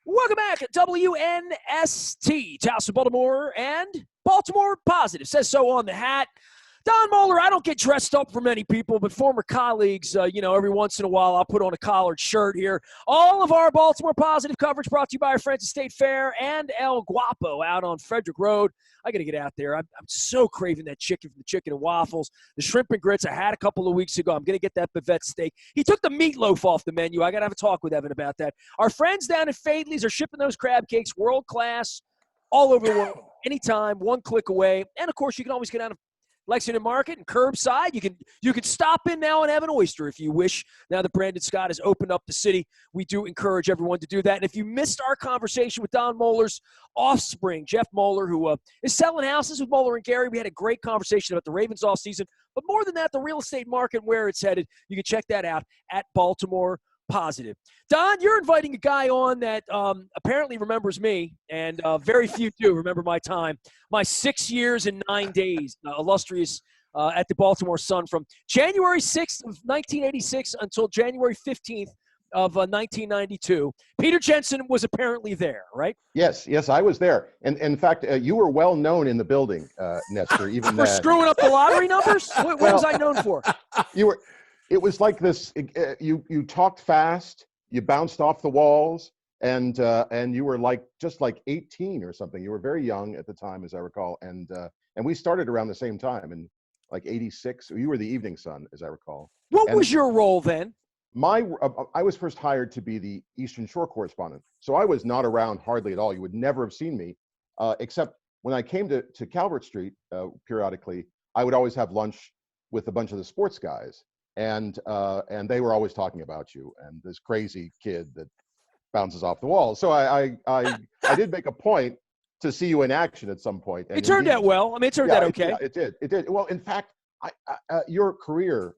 Welcome back at WNST, Towson, Baltimore, and Baltimore Positive. Says so on the hat. Don Moeller, I don't get dressed up for many people, but former colleagues, every once in a while I'll put on a collared shirt here. All of our Baltimore Positive coverage brought to you by our friends at State Fair and El Guapo out on Frederick Road. I got to get out there. I'm so craving that chicken from the Chicken and Waffles. The shrimp and grits I had a couple of weeks ago. I'm going to get that bavette steak. He took the meatloaf off the menu. I got to have a talk with Evan about that. Our friends down at Fadley's are shipping those crab cakes world class all over the world, anytime, one click away. And, of course, you can always get out of Lexington Market and curbside. You can stop in now and have an oyster if you wish. Now that Brandon Scott has opened up the city, we do encourage everyone to do that. And if you missed our conversation with Don Moeller's offspring, Jeff Moeller, who is selling houses with Moeller and Gary, we had a great conversation about the Ravens offseason. But more than that, the real estate market, where it's headed, you can check that out at Baltimore Positive. Don, you're inviting a guy on that apparently remembers me, and very few do remember my time. My 6 years and 9 days, illustrious at the Baltimore Sun from January 6th of 1986 until January 15th of 1992. Peter Jensen was apparently there, right? Yes, I was there. And in fact, you were well known in the building, Nestor. Even for screwing up the lottery numbers? What was I known for? You were. It was like this. You talked fast. You bounced off the walls, and you were just like 18 or something. You were very young at the time, as I recall. And we started around the same time in like '86. You were the Evening Sun, as I recall. What was your role then? I was first hired to be the Eastern Shore correspondent, so I was not around hardly at all. You would never have seen me, except when I came to Calvert Street periodically. I would always have lunch with a bunch of the sports guys. And they were always talking about you and this crazy kid that bounces off the wall. So I did make a point to see you in action at some point. And it turned out well. I mean, it turned out okay. It did. Well, in fact, your career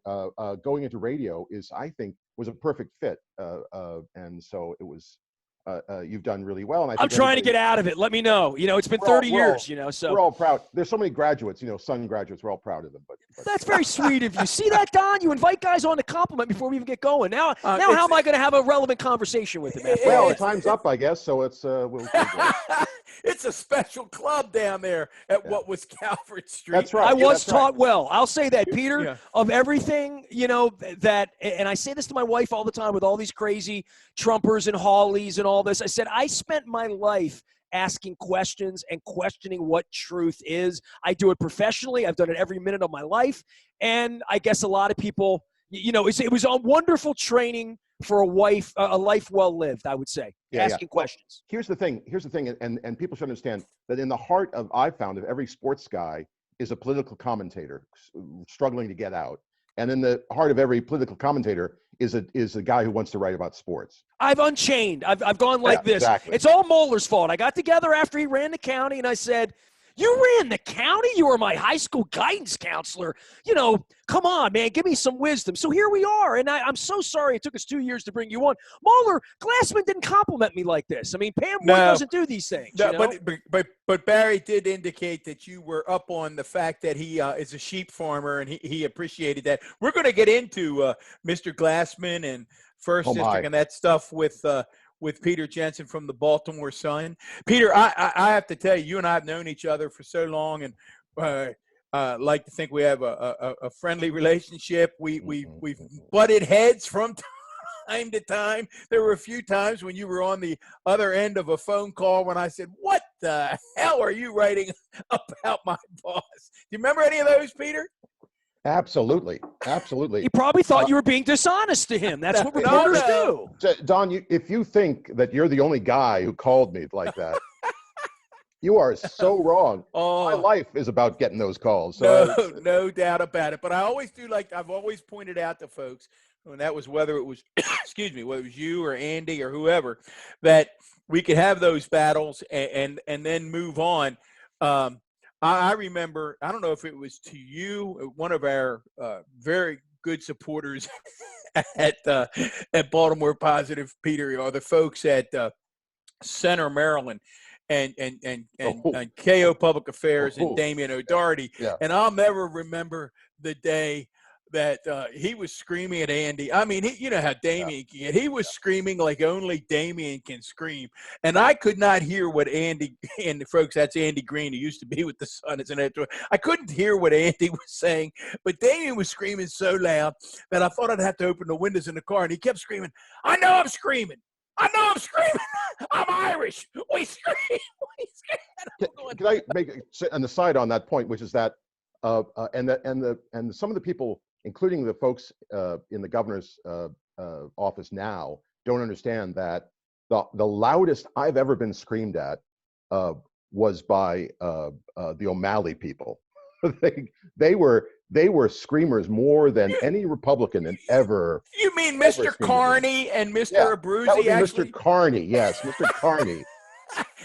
going into radio I think, was a perfect fit. And so it was. You've done really well. And I think I'm trying to get out of it. Let me know. It's been 30 years, so. We're all proud. There's so many graduates, Sun graduates. We're all proud of them. But that's very sweet of you. See that, Don? You invite guys on to compliment before we even get going. Now how am I going to have a relevant conversation with him? Well, time's up, I guess. So it's we'll it's a special club down there at what was Calvert Street. That's right. I was taught well. I'll say that, Peter, of everything, that, and I say this to my wife all the time with all these crazy Trumpers and Hawleys and all this. I said, I spent my life asking questions and questioning what truth is. I do it professionally. I've done it every minute of my life. And I guess a lot of people, it was a wonderful training for a life well lived, I would say, asking questions. Here's the thing, and people should understand that in the heart of, I've found, of every sports guy is a political commentator struggling to get out. And in the heart of every political commentator is a guy who wants to write about sports. I've unchained. I've gone like this. Exactly. It's all Moeller's fault. I got together after he ran the county, and I said, you ran the county? You were my high school guidance counselor. Come on, man, give me some wisdom. So here we are, and I'm so sorry it took us 2 years to bring you on. Moeller, Glassman didn't compliment me like this. I mean, Pam Wood doesn't do these things. No, but Barry did indicate that you were up on the fact that he is a sheep farmer, and he appreciated that. We're going to get into Mr. Glassman and First District and that stuff with Peter Jensen from the Baltimore Sun. Peter, I have to tell you, you and I have known each other for so long, and like to think we have a friendly relationship. We've butted heads from time to time. There were a few times when you were on the other end of a phone call when I said, what the hell are you writing about my boss? Do you remember any of those, Peter? Absolutely. He probably thought you were being dishonest to him. That's what reporters do. Don, if you think that you're the only guy who called me like that, you are so wrong. My life is about getting those calls. So no doubt about it. But I always do, I've always pointed out to folks, and that was whether it was, whether it was you or Andy or whoever, that we could have those battles and then move on. I remember, I don't know if it was to you, one of our very good supporters at Baltimore Positive, Peter, or the folks at Center, Maryland, and KO Public Affairs and Damien O'Doherty. Yeah. And I'll never remember the day that he was screaming at Andy. I mean, you know how Damien can get. He was screaming like only Damien can scream. And I could not hear what Andy, and folks, that's Andy Green, who used to be with the Sun as an editor. I couldn't hear what Andy was saying, but Damien was screaming so loud that I thought I'd have to open the windows in the car. And he kept screaming, I know I'm screaming. I know I'm screaming. I'm Irish. We scream. We scream. Can I make an aside on that point, which is that, and some of the people, including the folks in the governor's office now, don't understand that the loudest I've ever been screamed at was by the O'Malley people. they were screamers more than any Republican had ever. You mean Mr. Carney and Mr. Abruzzi? That would be Mr. Carney, yes, Mr. Carney.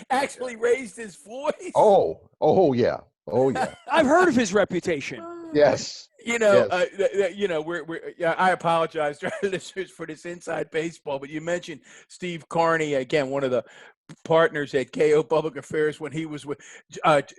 Actually raised his voice. Oh yeah. I've heard of his reputation. Yes. You know, yes. You know, I apologize to our listeners for this inside baseball, but you mentioned Steve Carney, again, one of the partners at KO Public Affairs when he was with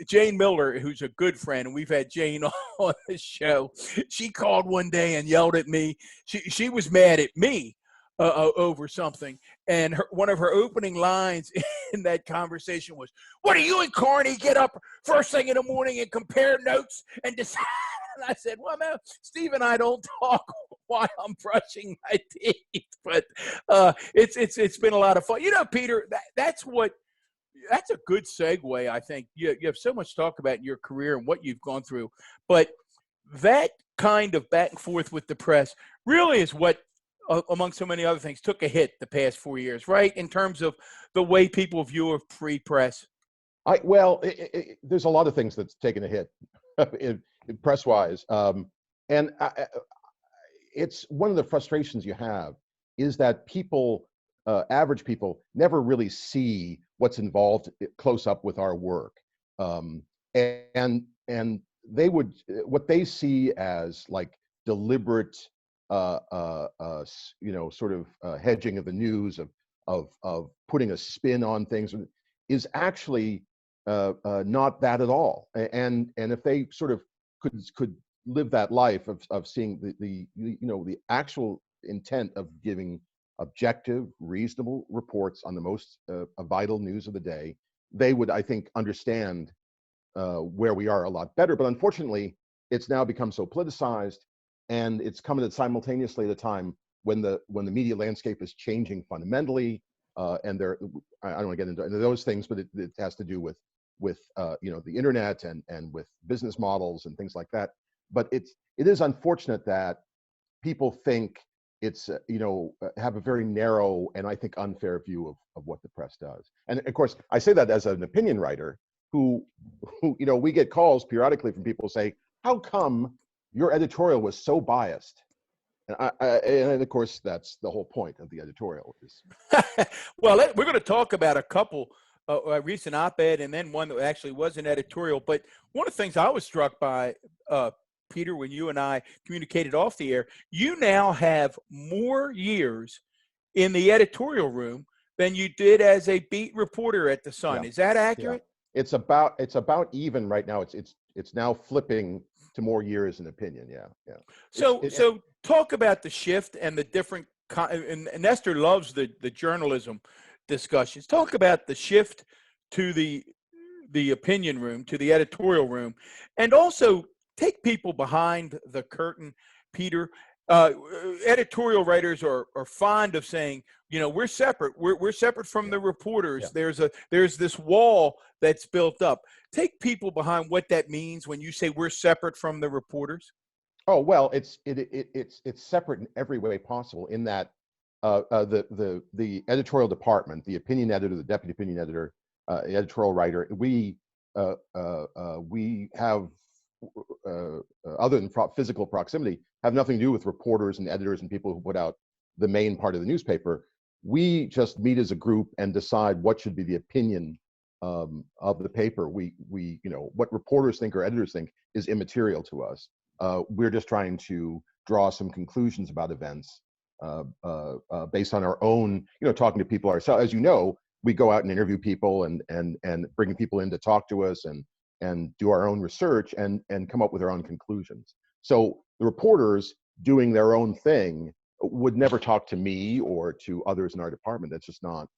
Jane Miller, who's a good friend, and we've had Jane on this show. She called one day and yelled at me. She was mad at me over something, and one of her opening lines in that conversation was, "What do you and Carney get up first thing in the morning and compare notes and decide?" And I said, "Well, no, Steve and I don't talk while I'm brushing my teeth." But it's been a lot of fun. You know, Peter, that's a good segue. I think you have so much to talk about in your career and what you've gone through, but that kind of back and forth with the press really is what, among so many other things, took a hit the past 4 years, right? In terms of the way people view a free press. There's a lot of things that's taken a hit in press-wise. And it's one of the frustrations you have is that people, average people, never really see what's involved close up with our work. And they would, what they see as like deliberate, sort of hedging of the news, of putting a spin on things, is actually not that at all. And if they sort of could live that life of seeing the actual intent of giving objective, reasonable reports on the most vital news of the day, they would, I think, understand where we are a lot better. But unfortunately, it's now become so politicized, and it's coming at simultaneously at a time when the media landscape is changing fundamentally. And I don't want to get into those things, but it has to do with the internet and with business models and things like that. But it is unfortunate that people think it's have a very narrow and I think unfair view of what the press does. And of course, I say that as an opinion writer who we get calls periodically from people say, "How come your editorial was so biased?" And of course, that's the whole point of the editorial. Well, we're going to talk about a couple recent op-ed and then one that actually was an editorial. But one of the things I was struck by, Peter, when you and I communicated off the air, you now have more years in the editorial room than you did as a beat reporter at the Sun. Yeah. Is that accurate? Yeah. It's about even right now. It's now flipping to more years in opinion. Yeah. So talk about the shift and the different. And Nestor loves the journalism discussions. Talk about the shift to the opinion room, to the editorial room, and also take people behind the curtain, Peter. Editorial writers are fond of saying, we're separate. We're separate from the reporters. Yeah. There's this wall that's built up. Take people behind what that means when you say we're separate from the reporters. Oh well, it's separate in every way possible. In that the editorial department, the opinion editor, the deputy opinion editor, editorial writer, we have other than physical proximity, have nothing to do with reporters and editors and people who put out the main part of the newspaper. We just meet as a group and decide what should be the opinion of the paper. We what reporters think or editors think is immaterial to us. We're just trying to draw some conclusions about events based on our own, talking to people ourselves. As you know, we go out and interview people and bring people in to talk to us and do our own research and come up with our own conclusions. So the reporters doing their own thing would never talk to me or to others in our department. That's just not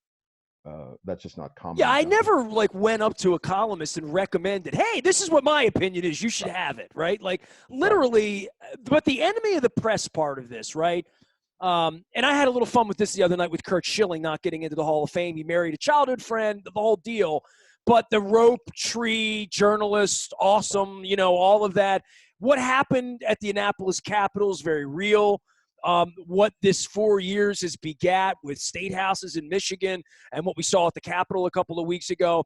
common. Yeah, I never like went up to a columnist and recommended, hey, this is what my opinion is. You should have it, right? Like literally, but the enemy of the press part of this, right? And I had a little fun with this the other night with Kurt Schilling not getting into the Hall of Fame. He married a childhood friend, the whole deal. But the rope tree journalist, awesome, all of that. What happened at the Annapolis Capitol is very real. What this 4 years has begat with state houses in Michigan and what we saw at the Capitol a couple of weeks ago.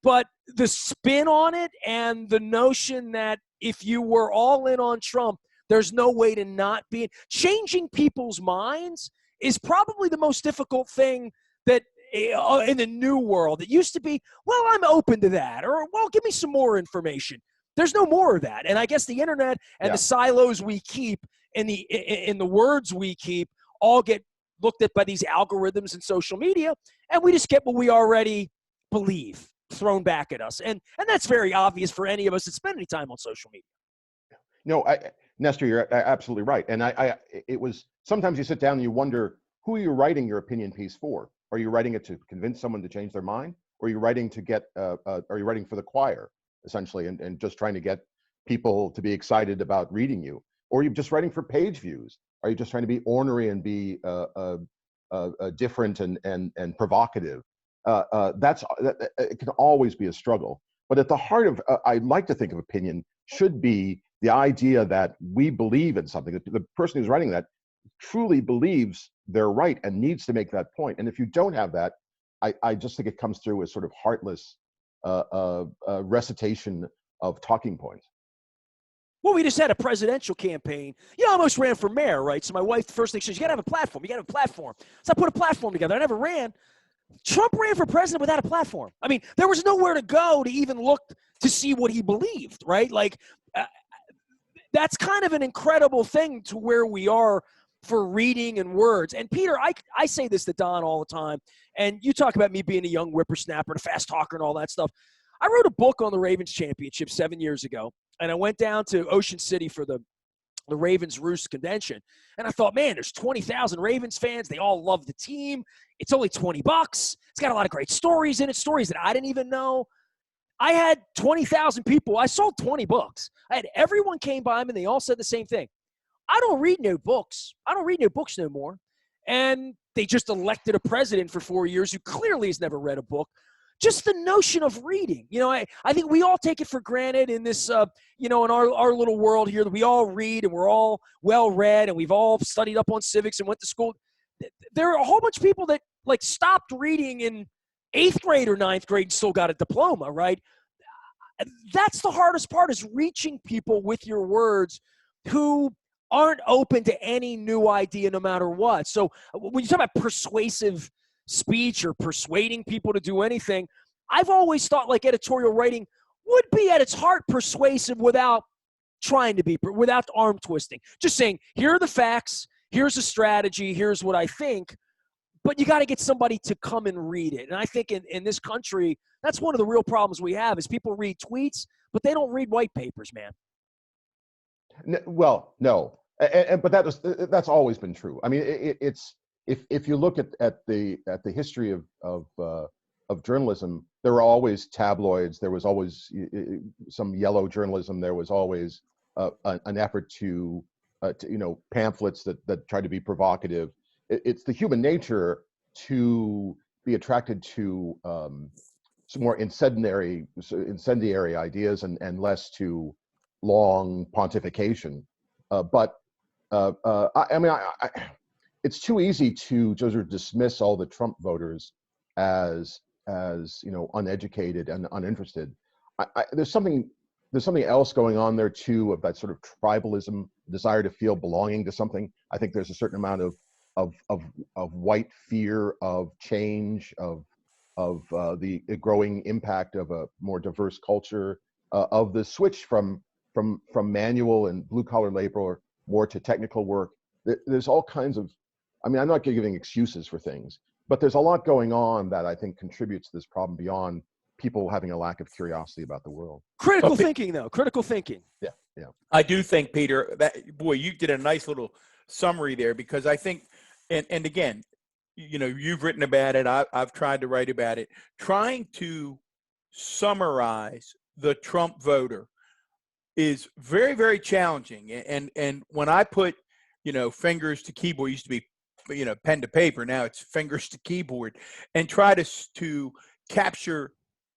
But the spin on it and the notion that if you were all in on Trump, there's no way to not be. Changing people's minds is probably the most difficult thing that in the new world. It used to be, well, I'm open to that, or, well, give me some more information. There's no more of that. And I guess the internet and the silos we keep and the words we keep all get looked at by these algorithms and social media, and we just get what we already believe thrown back at us. And that's very obvious for any of us that spend any time on social media. No, Nestor, you're absolutely right. And it was, sometimes you sit down and you wonder, who are you writing your opinion piece for? Are you writing it to convince someone to change their mind? Or are you writing to get, are you writing for the choir, essentially, and just trying to get people to be excited about reading you? Or are you just writing for page views? Are you just trying to be ornery and be different and provocative? It can always be a struggle. But at the heart of, I like to think of opinion, should be the idea that we believe in something, that the person who's writing that truly believes they're right and needs to make that point. And if you don't have that, I just think it comes through as sort of heartless recitation of talking points. Well, we just had a presidential campaign. You almost ran for mayor, right? So my wife, the first thing she said, you got to have a platform. You got to have a platform. So I put a platform together. I never ran. Trump ran for president without a platform. I mean, there was nowhere to go to even look to see what he believed, right? Like, that's kind of an incredible thing to where we are for reading and words. And Peter, I say this to Don all the time, and you talk about me being a young whippersnapper and a fast talker and all that stuff. I wrote a book on the Ravens championship 7 years ago, and I went down to Ocean City for the Ravens Roost convention. And I thought, man, there's 20,000 Ravens fans. They all love the team. It's only $20. It's got a lot of great stories in it, stories that I didn't even know. I had 20,000 people. I sold 20 books. I had everyone came by me, and they all said the same thing. I don't read no books. I don't read no books no more. And they just elected a president for 4 years who clearly has never read a book. Just the notion of reading. I think we all take it for granted in this, in our little world here, that we all read and we're all well-read and we've all studied up on civics and went to school. There are a whole bunch of people that stopped reading in 8th grade or 9th grade and still got a diploma, right? That's the hardest part, is reaching people with your words who aren't open to any new idea no matter what. So when you talk about persuasive speech or persuading people to do anything, I've always thought editorial writing would be at its heart persuasive without trying to be, without arm twisting. Just saying, here are the facts, here's a strategy, here's what I think, but you got to get somebody to come and read it. And I think in this country, that's one of the real problems we have, is people read tweets, but they don't read white papers, man. Well, no. But that's always been true. I mean, it's if you look at the history of journalism, there were always tabloids. There was always some yellow journalism. There was always an effort to pamphlets that tried to be provocative. It's the human nature to be attracted to some more incendiary ideas and less to long pontification. But it's too easy to just dismiss all the Trump voters as uneducated and uninterested. There's something else going on there too, of that sort of tribalism, desire to feel belonging to something. I think there's a certain amount of white fear of change, of the growing impact of a more diverse culture, of the switch from manual and blue collar labor more to technical work. There's all kinds of, I'm not giving excuses for things, but there's a lot going on that I think contributes to this problem beyond people having a lack of curiosity about the world. Critical thinking, though. Critical thinking. Yeah. Yeah. I do think, Peter, that boy, you did a nice little summary there, because I think, and again, you've written about it. I've tried to write about it. Trying to summarize the Trump voter is very, very challenging. And when I put, fingers to keyboard, used to be, pen to paper. Now it's fingers to keyboard, and try to capture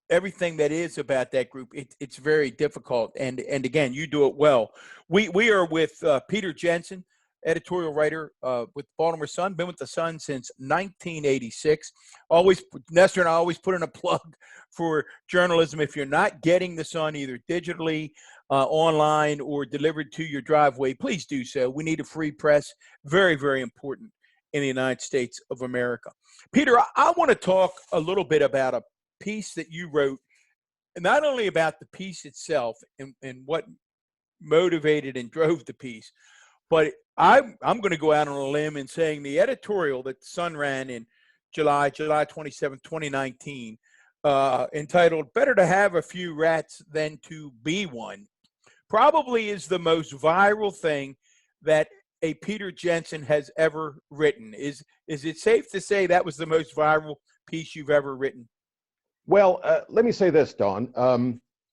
everything that is about that group. It's very difficult. And again, you do it well. We are with Peter Jensen, editorial writer with Baltimore Sun, been with the Sun since 1986. Always, Nestor and I always put in a plug for journalism. If you're not getting the Sun either digitally, online, or delivered to your driveway, please do so. We need a free press. Very, very important in the United States of America. Peter, I want to talk a little bit about a piece that you wrote, not only about the piece itself and what motivated and drove the piece, but I'm going to go out on a limb in saying the editorial that the Sun ran in July 27, 2019, entitled "Better to Have a Few Rats Than to Be One," probably is the most viral thing that a Peter Jensen has ever written. Is it safe to say that was the most viral piece you've ever written? Well, let me say this, Don.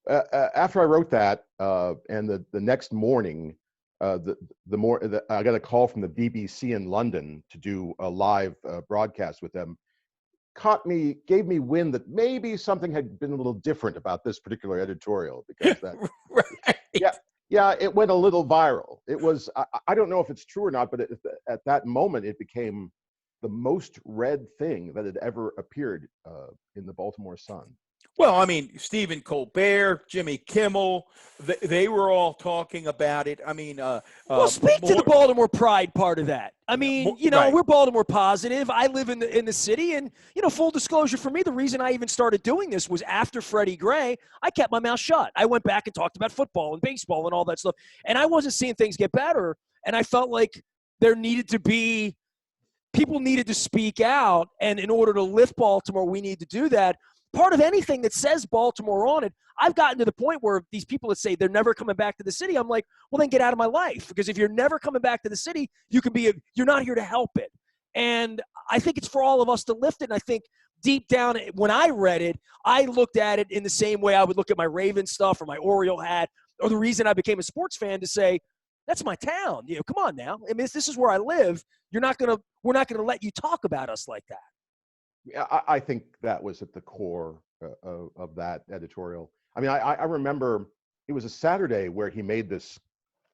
After I wrote that, and the next morning, I got a call from the BBC in London to do a live broadcast with them. Gave me wind that maybe something had been a little different about this particular editorial, because that, Right. yeah, it went a little viral. It was, I don't know if it's true or not, but at that moment, it became the most read thing that had ever appeared in the Baltimore Sun. Well, I mean, Stephen Colbert, Jimmy Kimmel, they were all talking about it. I mean, well, speak to the Baltimore pride part of that. I mean, right. We're Baltimore positive. I live in the city, and full disclosure for me, the reason I even started doing this was after Freddie Gray. I kept my mouth shut. I went back and talked about football and baseball and all that stuff, and I wasn't seeing things get better. And I felt like there needed to be people needed to speak out, and in order to lift Baltimore, we need to do that. Part of anything that says Baltimore on it, I've gotten to the point where these people that say they're never coming back to the city, I'm like, well, then get out of my life. Because if you're never coming back to the city, you're not here to help it. And I think it's for all of us to lift it. And I think deep down, when I read it, I looked at it in the same way I would look at my Ravens stuff or my Oriole hat, or the reason I became a sports fan, to say, that's my town. Come on now. I mean, this is where I live. We're not gonna let you talk about us like that. Yeah, I think that was at the core of that editorial. I mean, I remember it was a Saturday where he made this.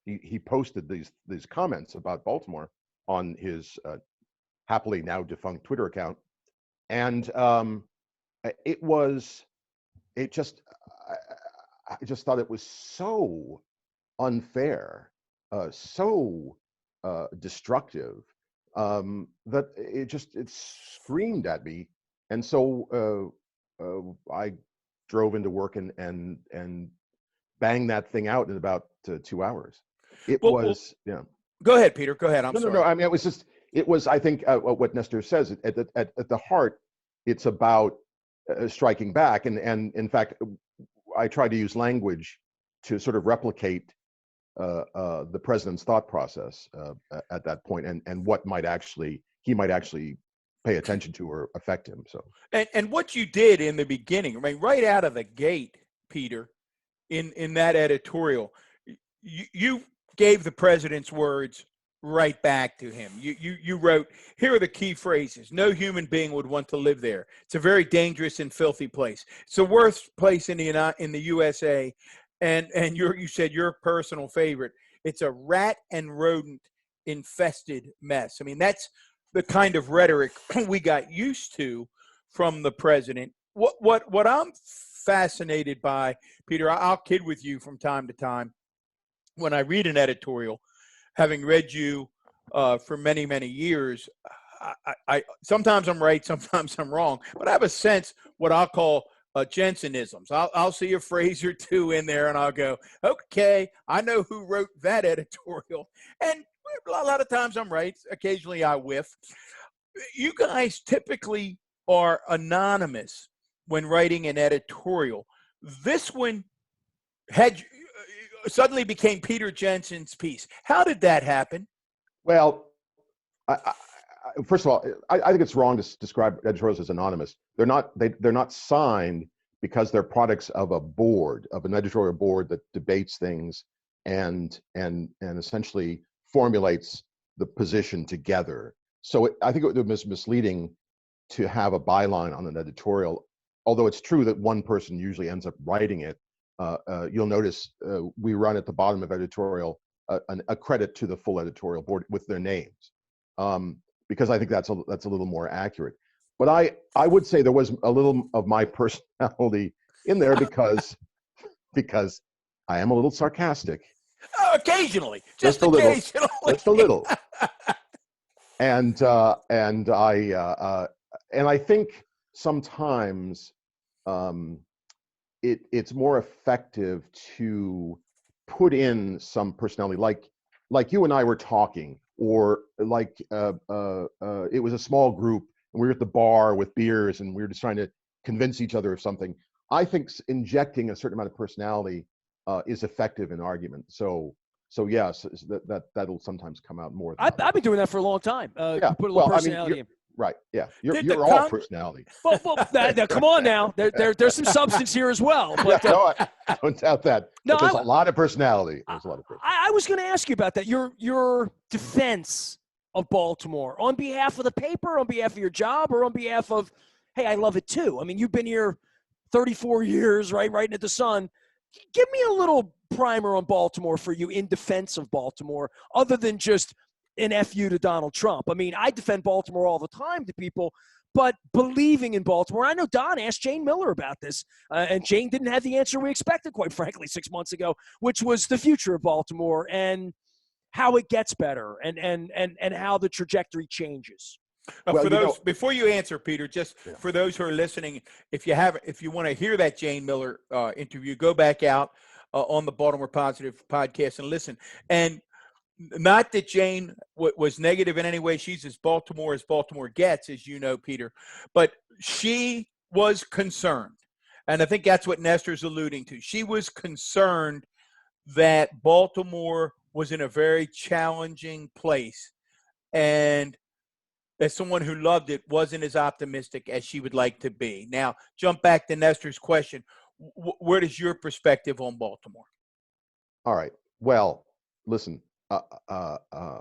He posted these comments about Baltimore on his happily now defunct Twitter account, and I just thought it was so unfair, so destructive, that it screamed at me. And so I drove into work and banged that thing out in about 2 hours. Yeah. Go ahead, Peter. Go ahead. I'm sorry. No. I mean, it was. I think what Nestor says at the heart, it's about striking back, and in fact, I tried to use language to sort of replicate the president's thought process at that point, and what he might actually pay attention to or affect him. So, and what you did in the beginning, I mean, right out of the gate, Peter, in that editorial, you gave the president's words right back to him. You wrote, here are the key phrases. No human being would want to live there. It's a very dangerous and filthy place. It's the worst place in the USA. And you said your personal favorite. It's a rat and rodent infested mess. I mean, that's the kind of rhetoric we got used to from the president. What I'm fascinated by, Peter, I'll kid with you from time to time when I read an editorial, having read you for many, many years. I sometimes I'm right, sometimes I'm wrong, but I have a sense what I'll call Jensenisms. I'll see a phrase or two in there, and I'll go, okay, I know who wrote that editorial. And a lot of times I'm right. Occasionally I whiff. You guys typically are anonymous when writing an editorial. This one had suddenly became Peter Jensen's piece. How did that happen? Well, first of all, I think it's wrong to describe editorials as anonymous. They're not. They're not signed because they're products of a board, of an editorial board that debates things and essentially formulates the position together. So I think it was misleading to have a byline on an editorial. Although it's true that one person usually ends up writing it, you'll notice we run at the bottom of editorial a credit to the full editorial board with their names, because I think that's a little more accurate. But I would say there was a little of my personality in there because I am a little sarcastic. Occasionally, just a occasionally. little, just a little. And I think sometimes it's more effective to put in some personality, like you and I were talking, or like it was a small group and we were at the bar with beers and we were just trying to convince each other of something. I think injecting a certain amount of personality is effective in argument. So yes, that'll sometimes come out more. I've been doing that for a long time. Yeah, put a little personality in. Right. Yeah. You're all personality. Well, come on now. There's some substance here as well. But, yeah, no, I don't doubt that. No, but there's a lot of personality. There's a lot of personality. I was going to ask you about that. Your defense of Baltimore on behalf of the paper, on behalf of your job, or on behalf of, hey, I love it too. I mean, you've been here 34 years, right? Right at the sun. Give me a little primer on Baltimore for you in defense of Baltimore, other than just an FU to Donald Trump. I mean, I defend Baltimore all the time to people, but believing in Baltimore. I know Don asked Jane Miller about this, and Jane didn't have the answer we expected, quite frankly, 6 months ago, which was the future of Baltimore and how it gets better and how the trajectory changes. Well, for those, before you answer, Peter, just for those who are listening, if you want to hear that Jane Miller interview, go back out on the Baltimore Positive podcast and listen. And not that Jane was negative in any way. She's as Baltimore gets, as you know, Peter. But she was concerned. And I think that's what Nestor's alluding to. She was concerned that Baltimore was in a very challenging place. And as someone who loved it, wasn't as optimistic as she would like to be. Now, jump back to Nestor's question. Where does your perspective on Baltimore? All right. Well, listen, about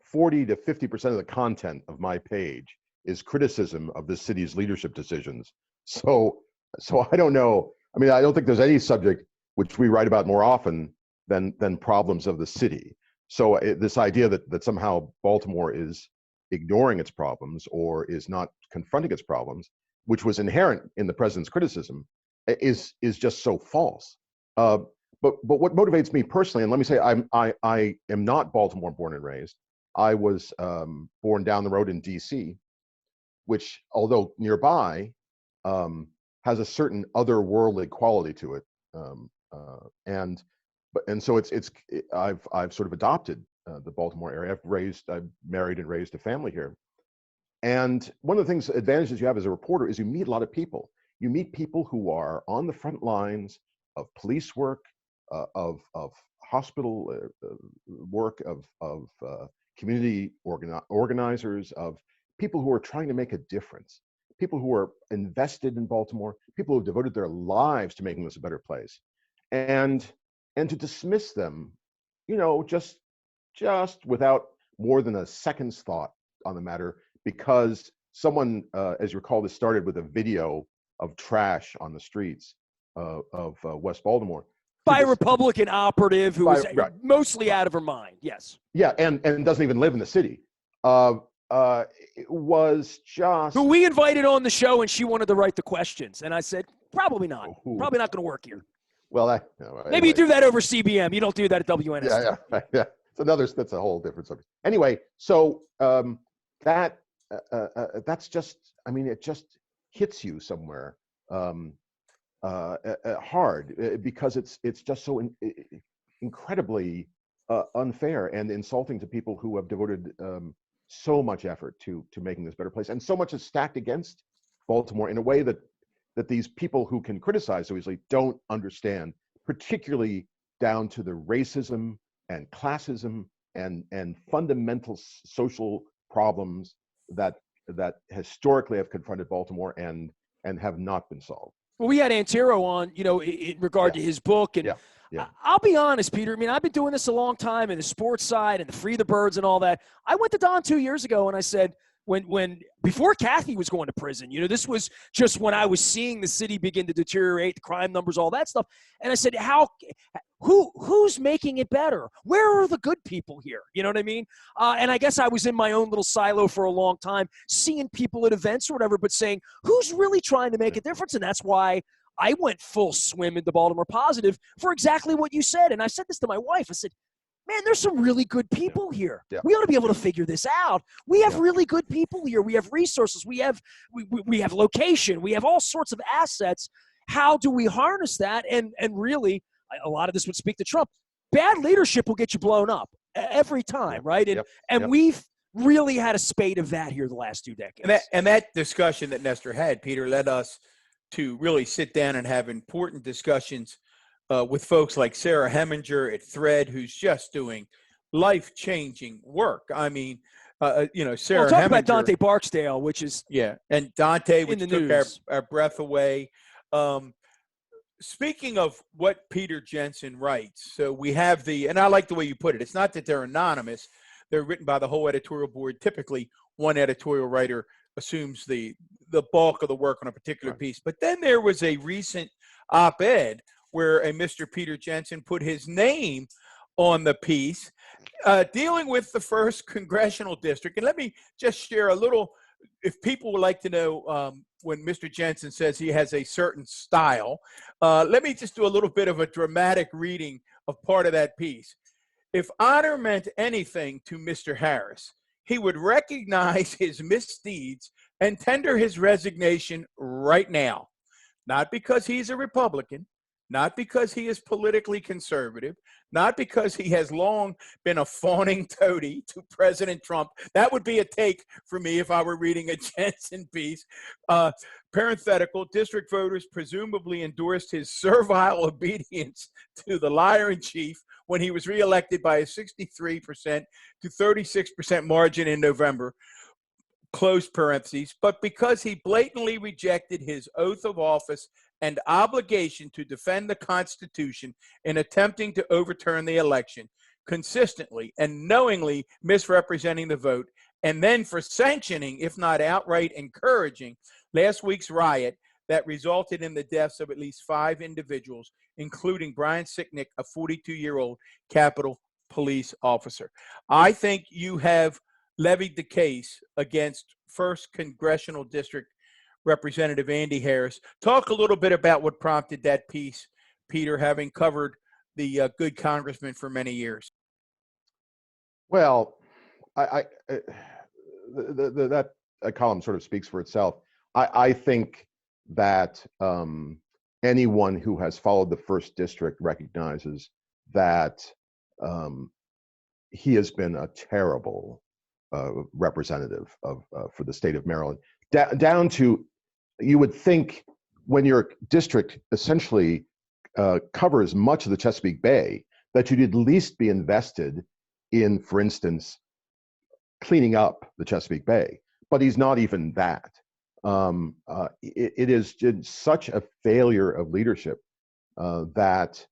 40 to 50% of the content of my page is criticism of the city's leadership decisions. So I don't know. I mean, I don't think there's any subject which we write about more often than problems of the city. So this idea that somehow Baltimore is ignoring its problems or is not confronting its problems, which was inherent in the president's criticism, is just so false. But what motivates me personally, and let me say, I am not Baltimore born and raised. I was born down the road in D.C., which, although nearby, has a certain otherworldly quality to it, and so I've sort of adopted the Baltimore area. I've married and raised a family here, and one of the advantages you have as a reporter is you meet a lot of people. You meet people who are on the front lines of police work, of hospital work, of community organizers, of people who are trying to make a difference, people who are invested in Baltimore, people who have devoted their lives to making this a better place, and to dismiss them, just without more than a second's thought on the matter, because someone, as you recall, this started with a video of trash on the streets of West Baltimore. By a Republican operative who was mostly out of her mind, yes. Yeah, and doesn't even live in the city. It was just... Who we invited on the show, and she wanted to write the questions. And I said, probably not. Probably not going to work here. Well, maybe you do that over CBM. You don't do that at WNST. Yeah. That's a whole different subject. Anyway, so that's just, I mean, it just hits you somewhere hard, because it's just so incredibly unfair and insulting to people who have devoted so much effort to making this a better place, and so much is stacked against Baltimore in a way that that these people who can criticize so easily don't understand, particularly down to the racism and classism and fundamental social problems that historically have confronted Baltimore and have not been solved. Well, we had Antero on, in regard to his book. And I'll be honest, Peter. I mean, I've been doing this a long time in the sports side and the Free the Birds and all that. I went to Don 2 years ago and I said, before Kathy was going to prison, this was just when I was seeing the city begin to deteriorate, the crime numbers, all that stuff. And I said, who's making it better? Where are the good people here? You know what I mean? And I guess I was in my own little silo for a long time, seeing people at events or whatever, but saying, who's really trying to make a difference? And that's why I went full swim into Baltimore Positive for exactly what you said. And I said this to my wife. I said, man, there's some really good people here. Yeah. We ought to be able to figure this out. We have really good people here. We have resources. We have location. We have all sorts of assets. How do we harness that? And really, a lot of this would speak to Trump. Bad leadership will get you blown up every time, right? And we've really had a spate of that here the last 2 decades. And that discussion that Nestor had, Peter, led us to really sit down and have important discussions with folks like Sarah Heminger at Thread, who's just doing life-changing work. I mean, Sarah Heminger. Talk about Dante Barksdale, which is and Dante, which took our breath away. Speaking of what Peter Jensen writes, so we have and I like the way you put it. It's not that they're anonymous; they're written by the whole editorial board. Typically, one editorial writer assumes the bulk of the work on a particular piece. But then there was a recent op-ed where a Mr. Peter Jensen put his name on the piece, dealing with the 1st Congressional District. And let me just share a little, if people would like to know when Mr. Jensen says he has a certain style, let me just do a little bit of a dramatic reading of part of that piece. If honor meant anything to Mr. Harris, he would recognize his misdeeds and tender his resignation right now. Not because he's a Republican, not because he is politically conservative, not because he has long been a fawning toady to President Trump. That would be a take for me if I were reading a Jensen piece. Parenthetical, district voters presumably endorsed his servile obedience to the liar-in-chief when he was reelected by a 63% to 36% margin in November. Close parentheses, but because he blatantly rejected his oath of office and obligation to defend the Constitution in attempting to overturn the election, consistently and knowingly misrepresenting the vote, and then for sanctioning, if not outright encouraging, last week's riot that resulted in the deaths of at least 5 individuals, including Brian Sicknick, a 42-year-old Capitol Police officer. I think you have levied the case against 1st Congressional District Representative Andy Harris. Talk a little bit about what prompted that piece, Peter, having covered the good congressman for many years. Well, that column sort of speaks for itself. I think that anyone who has followed the 1st District recognizes that he has been a terrible representative for the state of Maryland. Down to, you would think when your district essentially covers much of the Chesapeake Bay, that you'd at least be invested in, for instance, cleaning up the Chesapeake Bay. But he's not even that. It is such a failure of leadership that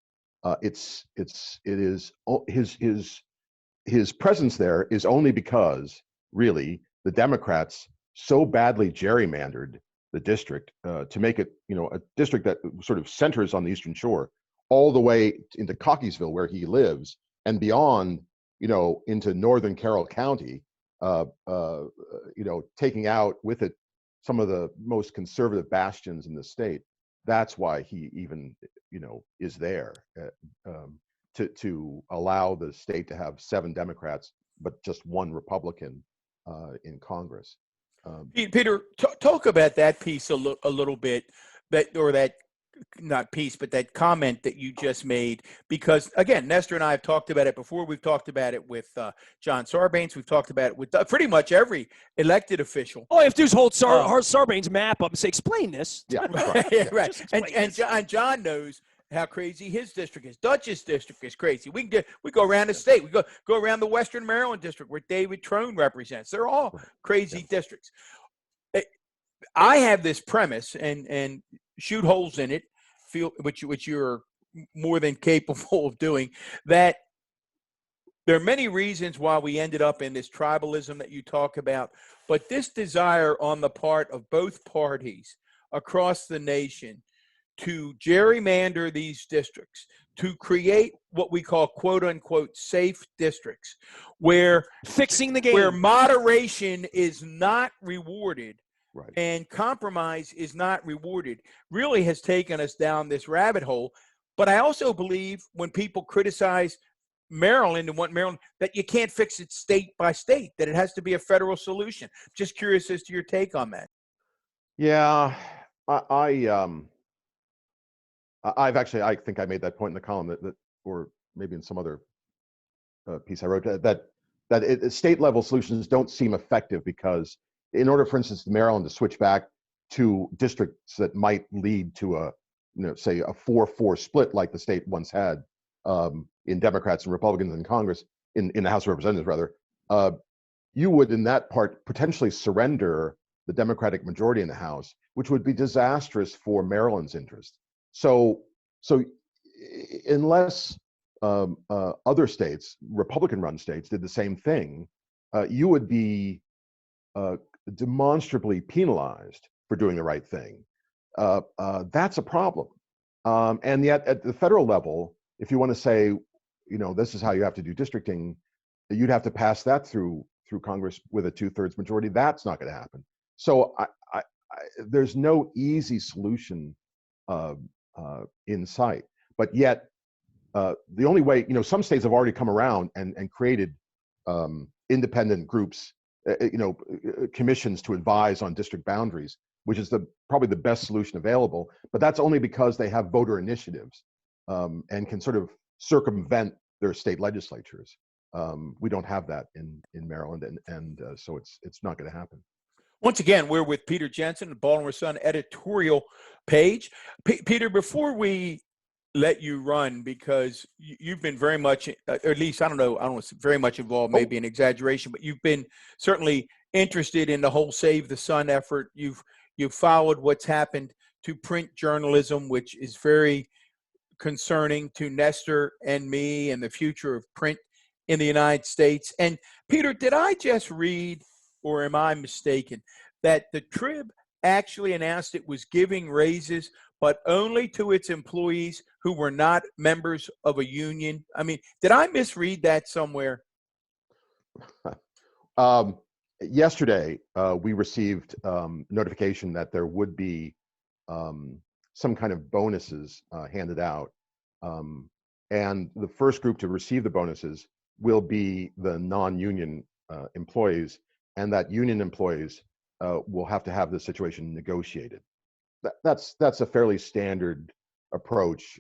his presence there is only because, really, the Democrats so badly gerrymandered the district to make it, a district that sort of centers on the Eastern Shore, all the way into Cockeysville, where he lives, and beyond, into northern Carroll County, taking out with it some of the most conservative bastions in the state. That's why he even, is there to allow the state to have 7 Democrats, but just 1 Republican in Congress. Peter, talk about that piece a little bit, that not piece, but that comment that you just made, because again, Nestor and I have talked about it before. We've talked about it with John Sarbanes. We've talked about it with pretty much every elected official. All you have to do is hold Sarbanes' map up and say, explain this. Yeah, right. Yeah. Right. And John knows how crazy his district is. Dutch's district is crazy. We go around the state. We go around the Western Maryland district where David Trone represents. They're all crazy districts. I have this premise, and shoot holes in it, which you're more than capable of doing, that there are many reasons why we ended up in this tribalism that you talk about, but this desire on the part of both parties across the nation to gerrymander these districts, to create what we call quote unquote safe districts, where fixing the game, where moderation is not rewarded. Right. And compromise is not rewarded, really has taken us down this rabbit hole. But I also believe when people criticize Maryland and want Maryland, that you can't fix it state by state, that it has to be a federal solution. Just curious as to your take on that. Yeah, I've actually, I think I made that point in the column that or maybe in some other piece I wrote, that state level solutions don't seem effective, because in order, for instance, Maryland to switch back to districts that might lead to a, say a 4-4 split like the state once had, in Democrats and Republicans in Congress, in the House of Representatives rather, you would in that part potentially surrender the Democratic majority in the House, which would be disastrous for Maryland's interest. So unless other states, Republican-run states, did the same thing, you would be demonstrably penalized for doing the right thing. That's a problem. And yet at the federal level, if you want to say, this is how you have to do districting, you'd have to pass that through Congress with a 2/3 majority. That's not going to happen. So there's no easy solution in sight. But yet, the only way, some states have already come around and created independent groups, commissions to advise on district boundaries, which is probably the best solution available. But that's only because they have voter initiatives and can sort of circumvent their state legislatures. We don't have that in Maryland, and so it's not going to happen. Once again, we're with Peter Jensen, the Baltimore Sun editorial page. Peter, before we let you run, because you've been very much, or at least I don't know, very much involved, maybe an exaggeration, but you've been certainly interested in the whole Save the Sun effort. You've followed what's happened to print journalism, which is very concerning to Nestor and me and the future of print in the United States. And Peter, did I just read, or am I mistaken, that the Trib actually announced it was giving raises, but only to its employees who were not members of a union? I mean, did I misread that somewhere? Yesterday, we received notification that there would be some kind of bonuses handed out. And the first group to receive the bonuses will be the non-union employees, and that union employees will have to have the situation negotiated. That's a fairly standard approach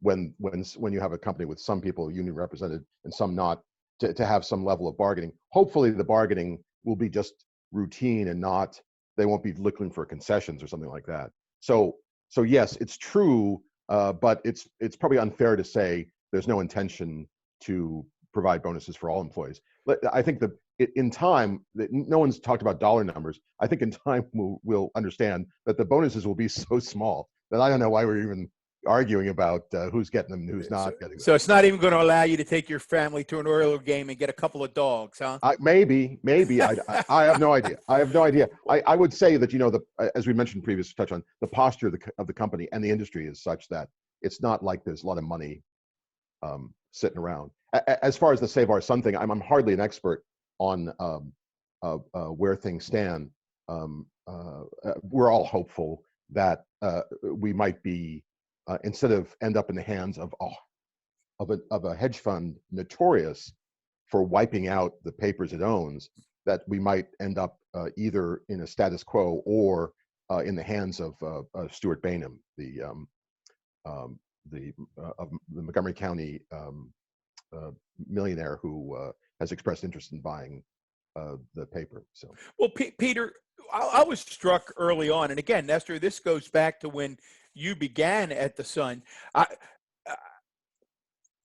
when you have a company with some people union represented and some not, to have some level of bargaining. Hopefully the bargaining will be just routine and not, they won't be looking for concessions or something like that. So yes, it's true, but it's probably unfair to say there's no intention to provide bonuses for all employees. I think that in time, no one's talked about dollar numbers. I think in time we'll understand that the bonuses will be so small that I don't know why we're even arguing about who's getting them and who's not getting them. So it's not even going to allow you to take your family to an Oriole game and get a couple of dogs, huh? Maybe. I have no idea. I would say that, as we mentioned previously, touch on the posture of the company and the industry is such that it's not like there's a lot of money sitting around. As far as the Save Our Sun thing, I'm hardly an expert on where things stand. We're all hopeful that we might be, instead of end up in the hands of a hedge fund notorious for wiping out the papers it owns, that we might end up either in a status quo or in the hands of Stuart Bainham, of the Montgomery County millionaire who has expressed interest in buying the paper. So, well, Peter, I was struck early on, and again, Nestor, this goes back to when you began at the Sun.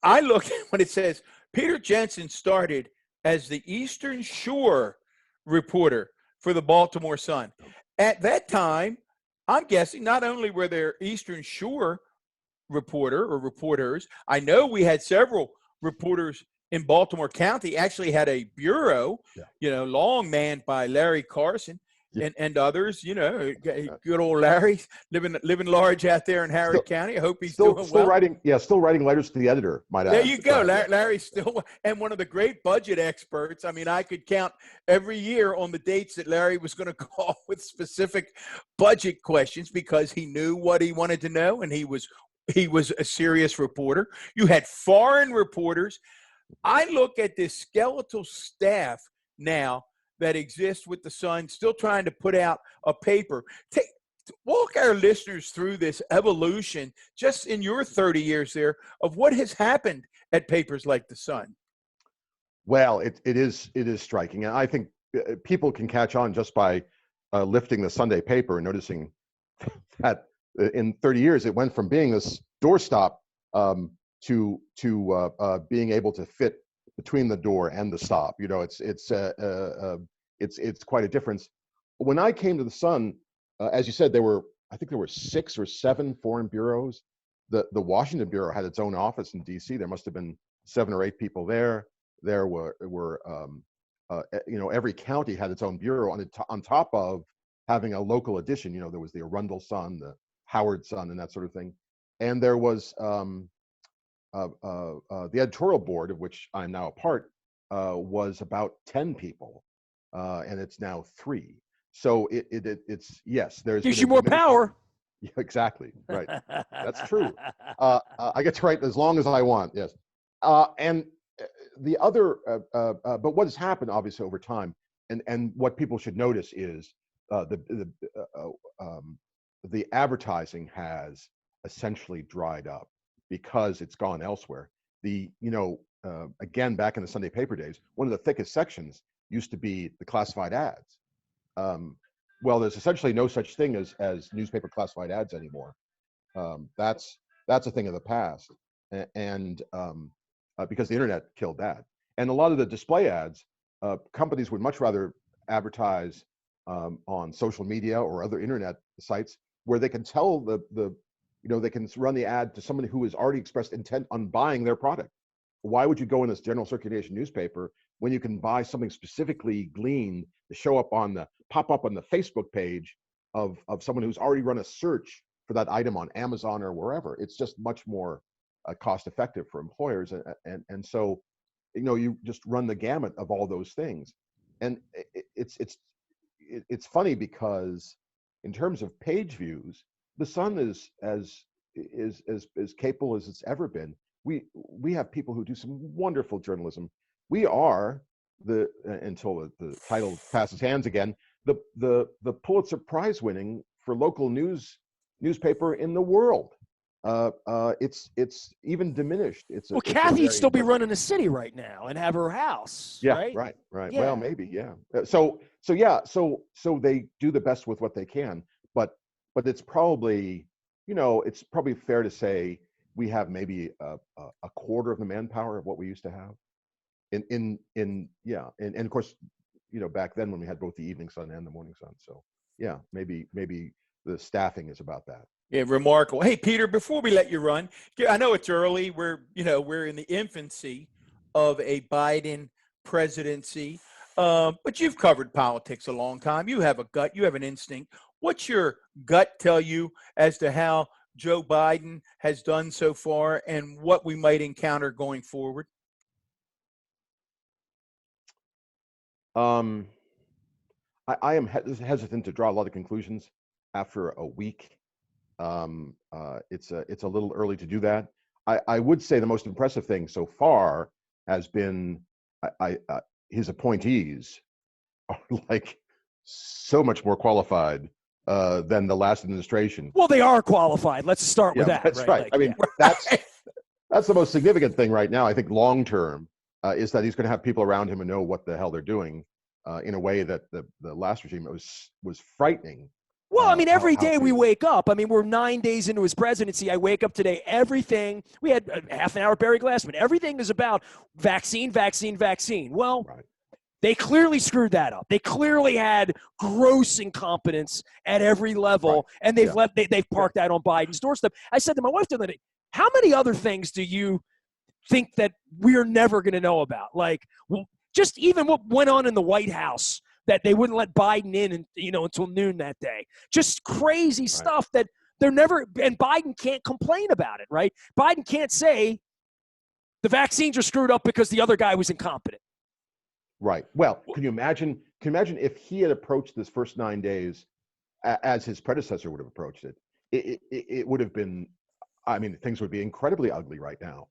I look at when it says Peter Jensen started as the Eastern Shore reporter for the Baltimore Sun. At that time, I'm guessing not only were there Eastern Shore reporter or reporters, I know we had several reporters in Baltimore County, actually had a bureau, long manned by Larry Carson and others, good old Larry living large out there in Howard County. I hope he's doing well. Still writing letters to the editor, might add. There you go. Larry's still, and one of the great budget experts. I mean, I could count every year on the dates that Larry was going to call with specific budget questions because he knew what he wanted to know, and he was a serious reporter. You had foreign reporters. I look at this skeletal staff now that exists with the Sun, still trying to put out a paper. Walk our listeners through this evolution, just in your 30 years there, of what has happened at papers like the Sun. Well, it is striking, and I think people can catch on just by lifting the Sunday paper and noticing that in 30 years it went from being this doorstop to being able to fit between the door and the stop. It's quite a difference. When I came to the Sun, as you said, I think there were 6 or 7 foreign bureaus. The Washington bureau had its own office in D.C. There must have been 7 or 8 people there. There were every county had its own bureau on top of having a local edition. There was the Arundel Sun, the Howard Sun, and that sort of thing. And there was the editorial board, of which I'm now a part, was about 10 people, and it's now 3. So it's yes, there's gives you more power. Yeah, exactly, right. That's true. I get to write as long as I want. Yes, and the other, but what has happened obviously over time, and what people should notice is the advertising has essentially dried up because it's gone elsewhere. Again, back in the Sunday paper days, one of the thickest sections used to be the classified ads. Well, there's essentially no such thing as newspaper classified ads anymore. That's a thing of the past, and because the internet killed that. And a lot of the display ads, companies would much rather advertise on social media or other internet sites where they can tell they can run the ad to somebody who has already expressed intent on buying their product. Why would you go in this general circulation newspaper when you can buy something specifically gleaned to pop up on the Facebook page of someone who's already run a search for that item on Amazon or wherever? It's just much more cost effective for employers, and so you just run the gamut of all those things. And it's funny because in terms of page views, the Sun is as capable as it's ever been. We have people who do some wonderful journalism. We are until the title passes hands again, the Pulitzer Prize winning for local newspaper in the world. It's even diminished. Kathy'd still be running the city right now and have her house. Yeah, right. Yeah. Well, maybe, yeah. So they do the best with what they can, but it's probably fair to say we have maybe a quarter of the manpower of what we used to have. And of course, back then when we had both the Evening Sun and the Morning Sun. So yeah, maybe the staffing is about that. Yeah, remarkable. Hey, Peter, before we let you run, I know it's early. We're in the infancy of a Biden presidency, but you've covered politics a long time. You have a gut. You have an instinct. What's your gut tell you as to how Joe Biden has done so far and what we might encounter going forward? I am hesitant to draw a lot of conclusions after a week. It's a little early to do that. I would say the most impressive thing so far has been his appointees are like so much more qualified than the last administration. Well, they are qualified. Let's start with that. That's right. Like, I mean, that's the most significant thing right now. I think long term is that he's going to have people around him who know what the hell they're doing in a way that the last regime was frightening. Well, I mean, every day we wake up. I mean, we're 9 days into his presidency. I wake up today, everything. We had a half an hour with Barry Glassman. Everything is about vaccine, vaccine, vaccine. Well, they clearly screwed that up. They clearly had gross incompetence at every level, and they've they've parked that on Biden's doorstep. I said to my wife the other day, how many other things do you think that we're never going to know about? Like, just even what went on in the White House, that they wouldn't let Biden in, and until noon that day. Just crazy stuff that they're never, and Biden can't complain about it, right? Biden can't say the vaccines are screwed up because the other guy was incompetent. Right. Well, can you imagine if he had approached this first 9 days as his predecessor would have approached it? It would have been, I mean, things would be incredibly ugly right now.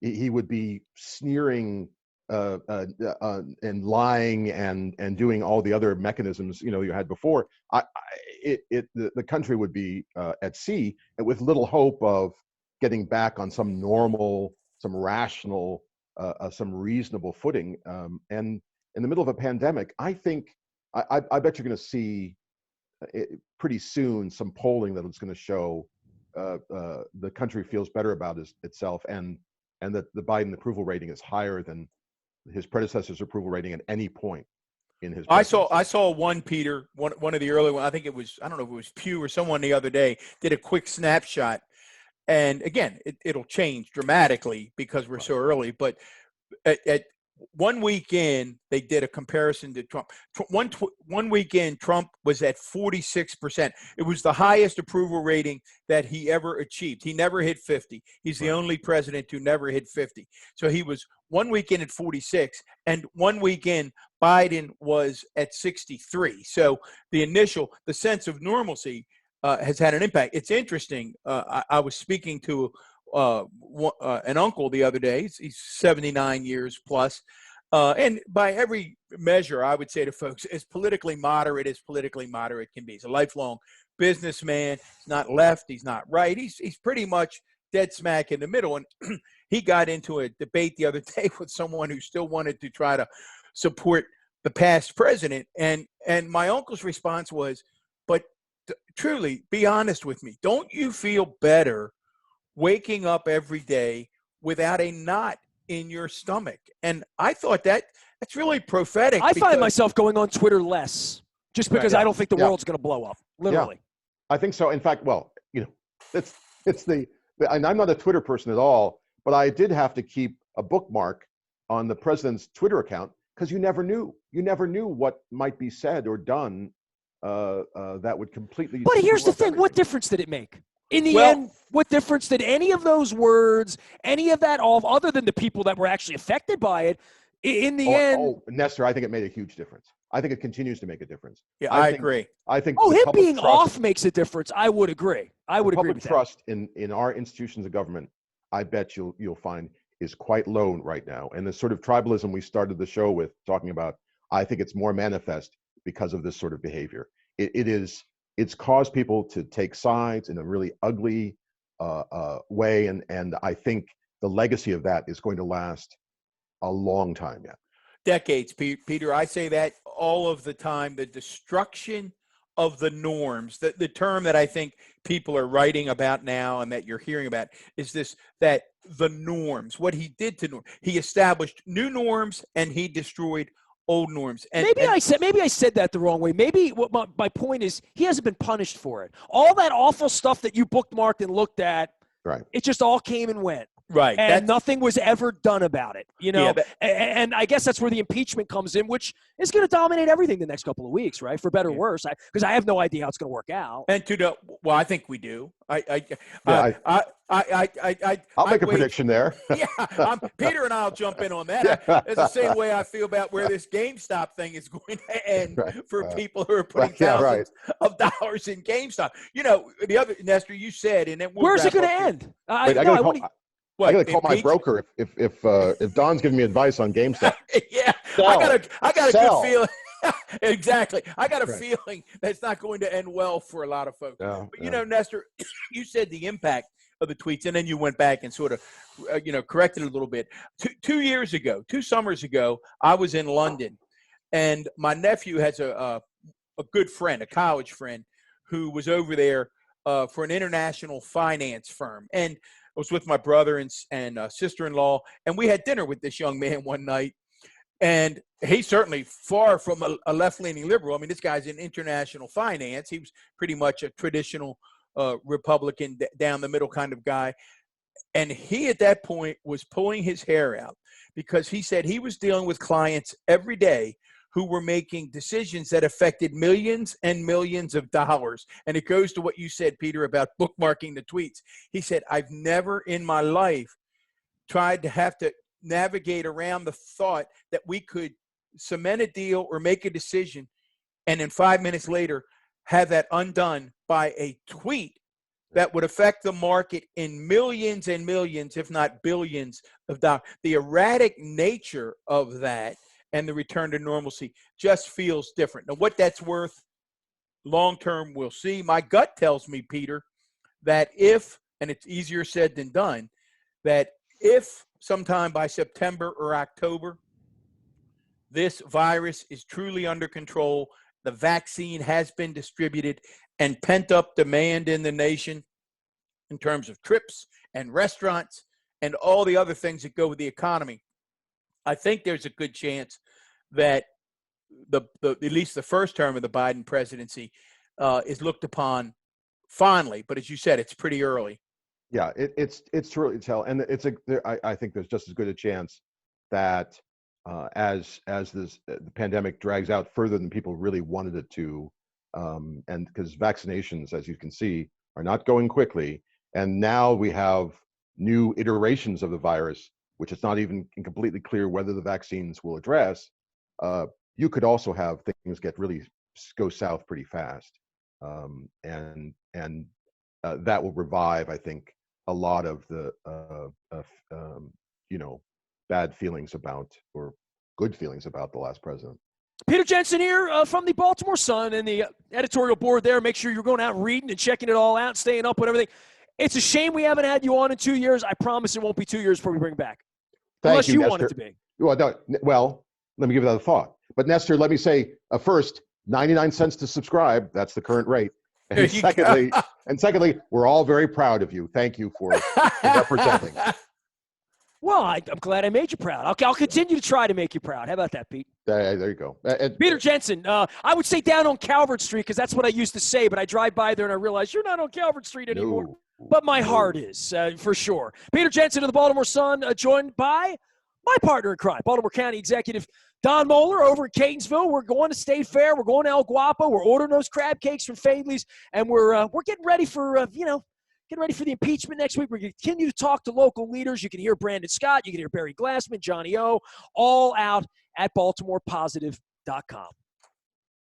He would be sneering and lying and doing all the other mechanisms you had before. The country would be at sea with little hope of getting back on some normal, some rational, some reasonable footing. And in the middle of a pandemic, I think I bet you're going to see pretty soon some polling that is going to show the country feels better about itself, and that the Biden approval rating is higher than his predecessor's approval rating at any point in his presidency. I saw one, Peter, one of the early ones. I think it was, I don't know if it was Pew or someone the other day, did a quick snapshot. And again, it'll change dramatically because we're so early. But at 1 week in, they did a comparison to Trump. One week in, Trump was at 46%. It was the highest approval rating that he ever achieved. He never hit 50. He's the only president who never hit 50. So he was 1 week in at 46, and 1 week in, Biden was at 63. So the sense of normalcy has had an impact. It's interesting. I was speaking to an uncle the other day. He's 79 years plus. And by every measure, I would say to folks, as politically moderate can be. He's a lifelong businessman. He's not left. He's not right. He's pretty much dead smack in the middle. And he got into a debate the other day with someone who still wanted to try to support the past president. And my uncle's response was, but truly, be honest with me. Don't you feel better waking up every day without a knot in your stomach? And I thought that's really prophetic. I find myself going on Twitter less just because I don't think the world's going to blow up. Literally. Yeah. I think so. In fact, it's and I'm not a Twitter person at all, but I did have to keep a bookmark on the president's Twitter account because you never knew what might be said or done that would completely. But here's the thing: what difference did it make? In the end, what difference did any of those words, any of that, all other than the people that were actually affected by it, in the end? Oh, Nestor, I think it made a huge difference. I think it continues to make a difference. Yeah, I agree. I think. Oh, him being off makes a difference. I would agree. I would agree with that. Public trust in our institutions of government, I bet you'll find, is quite low right now. And the sort of tribalism we started the show with talking about, I think it's more manifest because of this sort of behavior. It's caused people to take sides in a really ugly way, and I think the legacy of that is going to last a long time yet. Decades, Peter. I say that all of the time. The destruction of the norms, the term that I think people are writing about now and that you're hearing about is that the norms, what he did to norms. He established new norms and he destroyed old norms. And I said that the wrong way. Maybe what my point is, he hasn't been punished for it. All that awful stuff that you bookmarked and looked at, it just all came and went. Right. And nothing was ever done about it, and I guess that's where the impeachment comes in, which is going to dominate everything the next couple of weeks, right? For better or worse, because I have no idea how it's going to work out. And I think we do. I'll make a prediction there. Peter and I'll jump in on that. It's the same way I feel about where this GameStop thing is going to end for people who are putting thousands of dollars in GameStop. The other, Nestor, you said, and then where's it going to end? I got to call my broker if Don's giving me advice on GameStop. I got a good feeling. Exactly. I got a feeling that's not going to end well for a lot of folks. Yeah, But, you know, Nestor, you said the impact of the tweets, and then you went back and sort of, corrected it a little bit. 2 summers ago, I was in London, and my nephew has a good friend, a college friend, who was over there for an international finance firm. And I was with my brother and sister-in-law, and we had dinner with this young man one night. And he's certainly far from a left-leaning liberal. I mean, this guy's in international finance. He was pretty much a traditional Republican, down the middle kind of guy. And he, at that point, was pulling his hair out because he said he was dealing with clients every day who were making decisions that affected millions and millions of dollars. And it goes to what you said, Peter, about bookmarking the tweets. He said, I've never in my life tried to have to navigate around the thought that we could cement a deal or make a decision and then 5 minutes later have that undone by a tweet that would affect the market in millions and millions, if not billions of dollars. The erratic nature of that and the return to normalcy just feels different. Now, what that's worth long-term, we'll see. My gut tells me, Peter, that if, and it's easier said than done, that if sometime by September or October, this virus is truly under control, the vaccine has been distributed, and pent-up demand in the nation in terms of trips and restaurants and all the other things that go with the economy, I think there's a good chance that the at least the first term of the Biden presidency is looked upon fondly. But as you said, it's pretty early. Yeah, it's too early to tell, and I think there's just as good a chance that as the pandemic drags out further than people really wanted it to, and because vaccinations, as you can see, are not going quickly, and now we have new iterations of the virus, which it's not even completely clear whether the vaccines will address. You could also have things go south pretty fast, and that will revive, I think, a lot of the bad feelings about, or good feelings about, the last president. Peter Jensen here from the Baltimore Sun and the editorial board there. Make sure you're going out and reading and checking it all out, staying up with everything. It's a shame we haven't had you on in 2 years. I promise it won't be 2 years before we bring it back. Unless you want it to be. Well, let me give that a thought. But Nestor, let me say first, 99 cents to subscribe. That's the current rate. And secondly, we're all very proud of you. Thank you for representing. Well, I'm glad I made you proud. I'll continue to try to make you proud. How about that, Pete? There you go. Peter Jensen, I would say down on Calvert Street because that's what I used to say, but I drive by there and I realize you're not on Calvert Street anymore. No. But my heart is, for sure. Peter Jensen of the Baltimore Sun, joined by my partner in crime, Baltimore County Executive Don Moeller over at Catonsville. We're going to State Fair. We're going to El Guapo. We're ordering those crab cakes from Fadley's, and we're getting ready for getting ready for the impeachment next week. We're going to continue to talk to local leaders. You can hear Brandon Scott. You can hear Barry Glassman, Johnny O, all out at BaltimorePositive.com.